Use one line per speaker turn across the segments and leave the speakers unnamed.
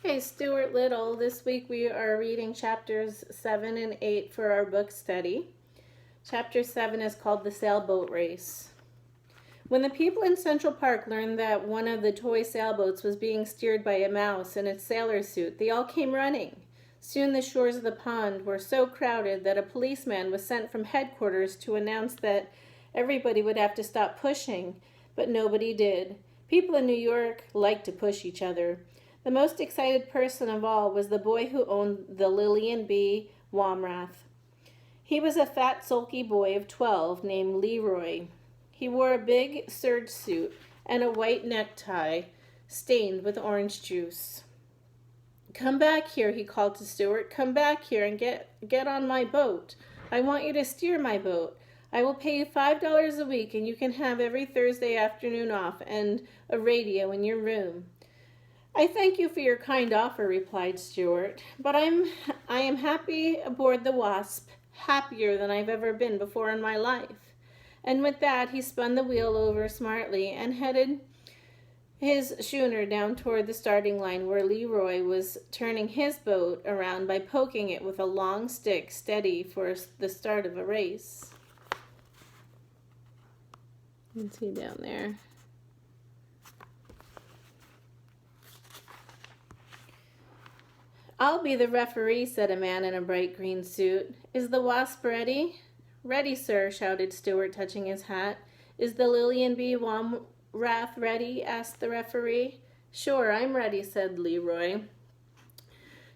Hey, Stuart Little. This week we are reading chapters 7 and 8 for our book study. Chapter 7 is called The Sailboat Race. When the people in Central Park learned that one of the toy sailboats was being steered by a mouse in its sailor suit, they all came running. Soon the shores of the pond were so crowded that a policeman was sent from headquarters to announce that everybody would have to stop pushing, but nobody did. People in New York like to push each other. The most excited person of all was the boy who owned the Lillian B. Womrath. He was a fat, sulky boy of 12 named Leroy. He wore a big serge suit and a white necktie stained with orange juice. "Come back here," he called to Stuart. "Come back here and get on my boat. I want you to steer my boat. I will pay you $5 a week, and you can have every Thursday afternoon off and a radio in your room." "I thank you for your kind offer," replied Stuart, "but I am happy aboard the Wasp, happier than I've ever been before in my life." And with that, he spun the wheel over smartly and headed his schooner down toward the starting line, where Leroy was turning his boat around by poking it with a long stick, steady for the start of a race. You can see down there. "I'll be the referee," said a man in a bright green suit. "Is the Wasp ready?" "Ready, sir," shouted Stuart, touching his hat. "Is the Lillian B. Womrath ready?" asked the referee. "Sure, I'm ready," said Leroy.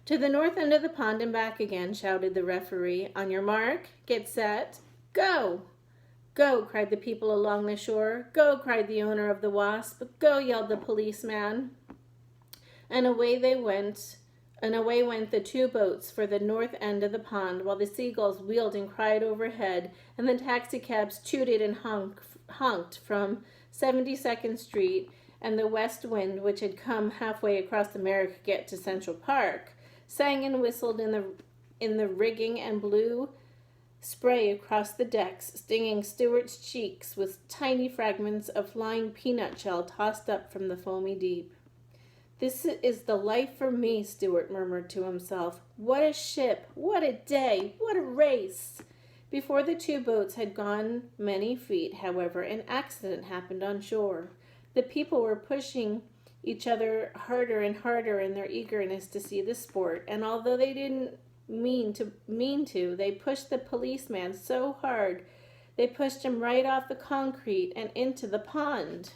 "To the north end of the pond and back again," shouted the referee. "On your mark, get set, go!" "Go!" cried the people along the shore. "Go!" cried the owner of the Wasp. "Go!" yelled the policeman. And away went the two boats for the north end of the pond, while the seagulls wheeled and cried overhead, and the taxicabs tooted and honked from 72nd Street, and the west wind, which had come halfway across America to get to Central Park, sang and whistled in the rigging and blew spray across the decks, stinging Stuart's cheeks with tiny fragments of flying peanut shell tossed up from the foamy deep. "This is the life for me," Stuart murmured to himself. "What a ship! What a day! What a race!" Before the two boats had gone many feet, however, an accident happened on shore. The people were pushing each other harder and harder in their eagerness to see the sport, and although they didn't mean to, they pushed the policeman so hard they pushed him right off the concrete and into the pond.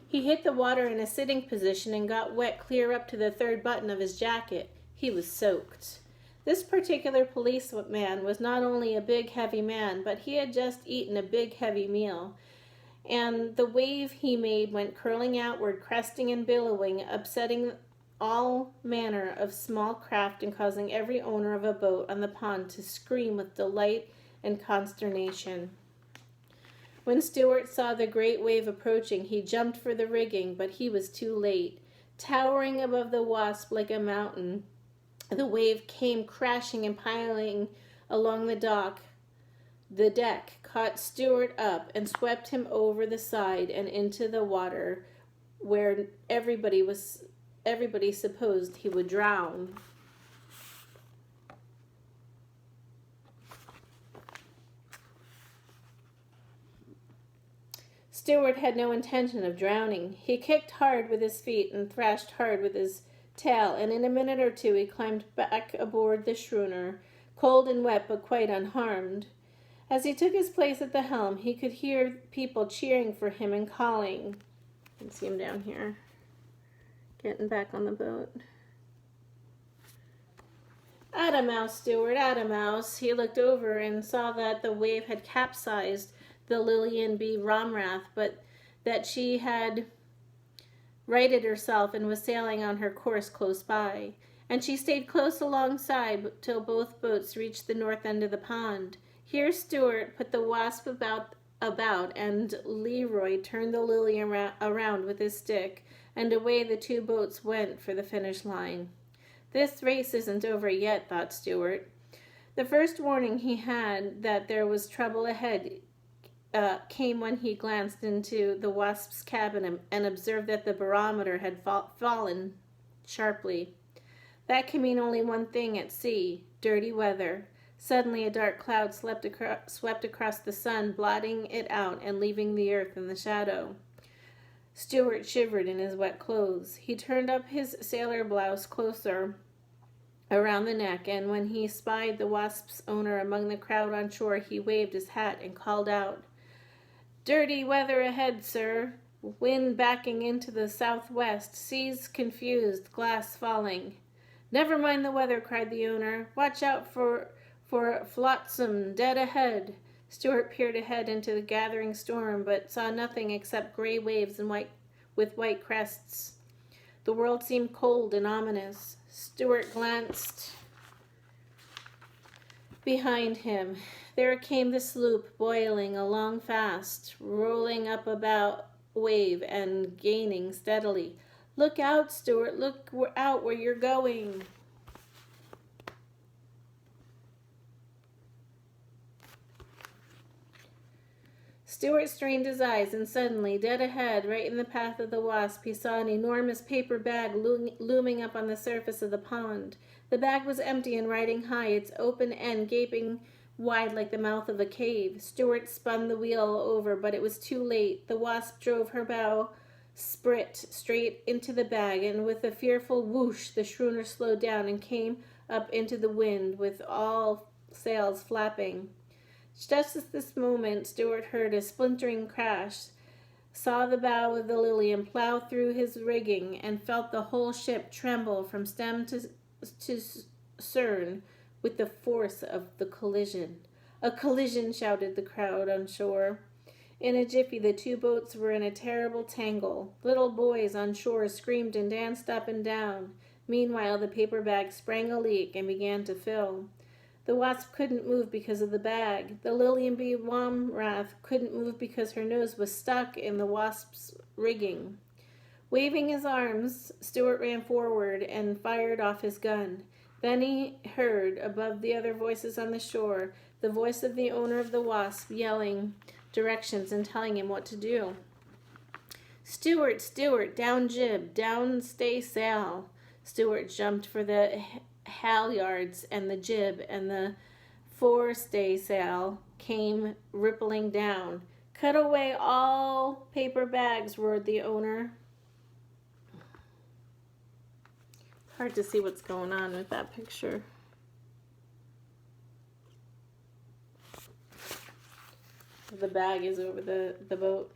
He hit the water in a sitting position and got wet clear up to the third button of his jacket. He was soaked. This particular policeman was not only a big, heavy man, but he had just eaten a big, heavy meal. And the wave he made went curling outward, cresting and billowing, upsetting all manner of small craft and causing every owner of a boat on the pond to scream with delight and consternation. When Stuart saw the great wave approaching, he jumped for the rigging, but he was too late. Towering above the Wasp like a mountain, the wave came crashing and piling along the dock. The deck caught Stuart up and swept him over the side and into the water, where everybody supposed he would drown. Stuart had no intention of drowning. He kicked hard with his feet and thrashed hard with his tail, and in a minute or two he climbed back aboard the schooner, cold and wet but quite unharmed. As he took his place at the helm, he could hear people cheering for him and calling. You can see him down here, getting back on the boat. "Atta mouse, Stuart, atta mouse." He looked over and saw that the wave had capsized the Lillian B. Womrath, but that she had righted herself and was sailing on her course close by. And she stayed close alongside till both boats reached the north end of the pond. Here Stuart put the Wasp about, and Leroy turned the Lily around with his stick, and away the two boats went for the finish line. "This race isn't over yet," thought Stuart. The first warning he had that there was trouble ahead came when he glanced into the Wasp's cabin and observed that the barometer had fallen sharply. That can mean only one thing at sea: dirty weather. Suddenly a dark cloud swept across the sun, blotting it out and leaving the earth in the shadow. Stuart shivered in his wet clothes. He turned up his sailor blouse closer around the neck, and when he spied the Wasp's owner among the crowd on shore, he waved his hat and called out, "Dirty weather ahead, sir. Wind backing into the southwest. Seas confused. Glass falling." "Never mind the weather," cried the owner. "Watch out for flotsam dead ahead." Stuart peered ahead into the gathering storm, but saw nothing except gray waves and with white crests. The world seemed cold and ominous. Stuart glanced behind him. There came the sloop, boiling along fast, rolling up about wave and gaining steadily. "Look out, Stuart! Look out where you're going!" Stuart strained his eyes, and suddenly, dead ahead, right in the path of the Wasp, he saw an enormous paper bag looming up on the surface of the pond. The bag was empty and riding high, its open end gaping wide like the mouth of a cave. Stuart spun the wheel over, but it was too late. The Wasp drove her bow sprit straight into the bag, and with a fearful whoosh, the schooner slowed down and came up into the wind with all sails flapping. Just at this moment, Stuart heard a splintering crash, saw the bow of the Lilian plow through his rigging, and felt the whole ship tremble from stem to stern with the force of the collision. "A collision!" shouted the crowd on shore. In a jiffy, the two boats were in a terrible tangle. Little boys on shore screamed and danced up and down. Meanwhile, the paper bag sprang a leak and began to fill. The Wasp couldn't move because of the bag. The Lilian B. Womrath couldn't move because her nose was stuck in the Wasp's rigging. Waving his arms, Stuart ran forward and fired off his gun. Then he heard, above the other voices on the shore, the voice of the owner of the Wasp yelling directions and telling him what to do. "Stuart, Stuart, down jib, down stay sail." Stuart jumped for the halyards and the jib, and the forestaysail came rippling down. "Cut away all paper bags," roared the owner. Hard to see what's going on with that picture. The bag is over the boat.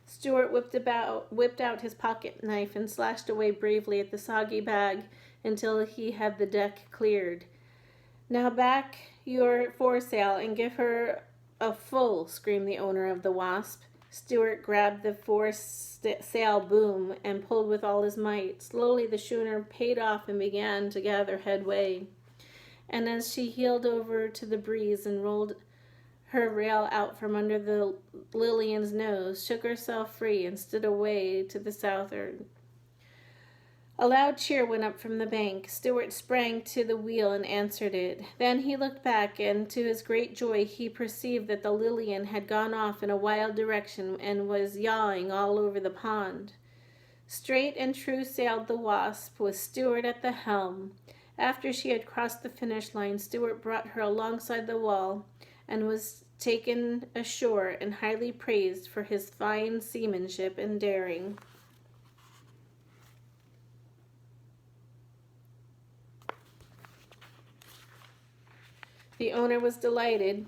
Stuart whipped out his pocket knife and slashed away bravely at the soggy bag until he had the deck cleared. "Now back your foresail and give her a full," screamed the owner of the Wasp. Stuart grabbed the foresail boom and pulled with all his might. Slowly the schooner paid off and began to gather headway. And as she heeled over to the breeze and rolled her rail out from under the Lilian's nose, shook herself free, and stood away to the southward. A loud cheer went up from the bank. Stuart sprang to the wheel and answered it. Then he looked back, and to his great joy he perceived that the Lilian had gone off in a wild direction and was yawing all over the pond. Straight and true sailed the Wasp, with Stuart at the helm. After she had crossed the finish line, Stuart brought her alongside the wall and was taken ashore and highly praised for his fine seamanship and daring. The owner was delighted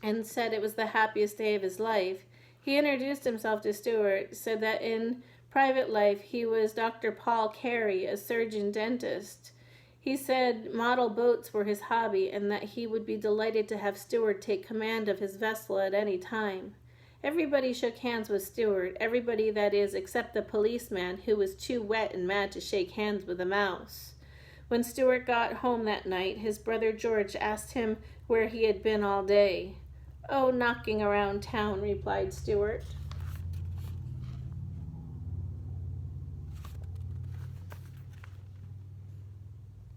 and said it was the happiest day of his life. He introduced himself to Stuart, said that in private life he was Dr. Paul Carey, a surgeon-dentist. He said model boats were his hobby and that he would be delighted to have Stuart take command of his vessel at any time. Everybody shook hands with Stuart, everybody, that is, except the policeman, who was too wet and mad to shake hands with a mouse. When Stuart got home that night, his brother George asked him where he had been all day. "Oh, knocking around town," replied Stuart.